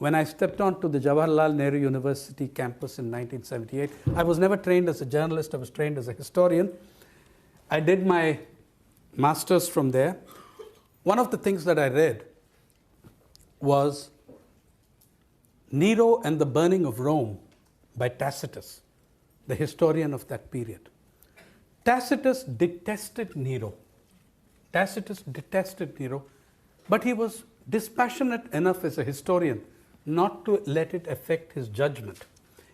when I stepped onto the Jawaharlal Nehru University campus in 1978. I was never trained as a journalist, I was trained as a historian. I did my master's from there. One of the things that I read was Nero and the Burning of Rome by Tacitus, the historian of that period. Tacitus detested Nero. Tacitus detested Nero, but he was dispassionate enough as a historian not to let it affect his judgment.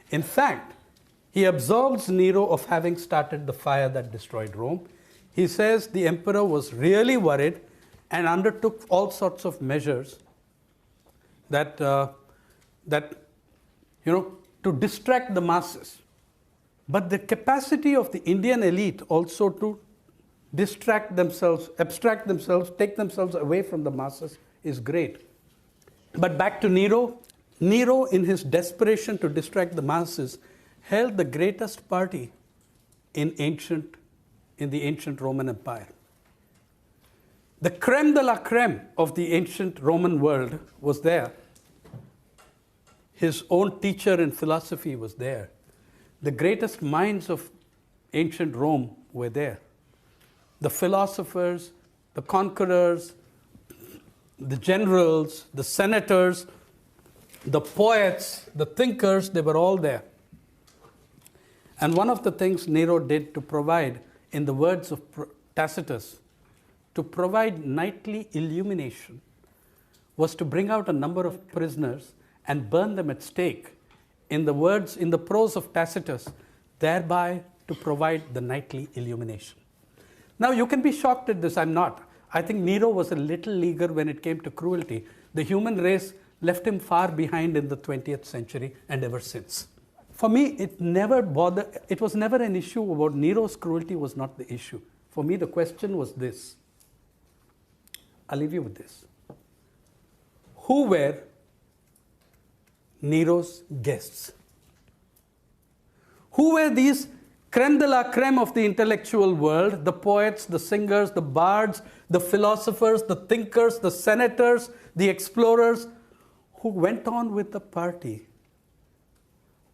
In fact, he absolves Nero of having started the fire that destroyed Rome. He says the emperor was really worried and undertook all sorts of measures that to distract the masses. But the capacity of the Indian elite also to distract themselves, abstract themselves, take themselves away from the masses is great. But back to Nero. Nero, in his desperation to distract the masses, held the greatest party in the ancient Roman Empire. The creme de la creme of the ancient Roman world was there. His own teacher in philosophy was there. The greatest minds of ancient Rome were there. The philosophers, the conquerors, the generals, the senators, the poets, the thinkers, they were all there. And one of the things Nero did to provide, in the words of Tacitus, to provide nightly illumination, was to bring out a number of prisoners and burn them at stake, in the prose of Tacitus, thereby to provide the nightly illumination. Now, you can be shocked at this. I'm not. I think Nero was a little eager when it came to cruelty. The human race left him far behind in the 20th century and ever since. For me, it was never an issue about Nero's cruelty was not the issue. For me, the question was this. I'll leave you with this. Who were Nero's guests? Who were these creme de la creme of the intellectual world, the poets, the singers, the bards, the philosophers, the thinkers, the senators, the explorers, who went on with the party?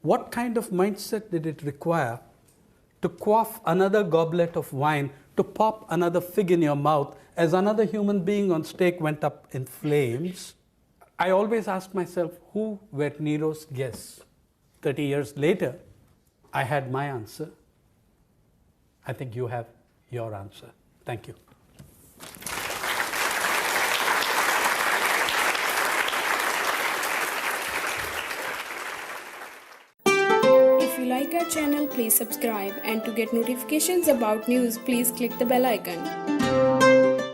What kind of mindset did it require to quaff another goblet of wine, to pop another fig in your mouth as another human being on stake went up in flames? I always ask myself, who were Nero's guests? 30 years later, I had my answer. I think you have your answer. Thank you. If you like our channel, please subscribe, and to get notifications about news, please click the bell icon.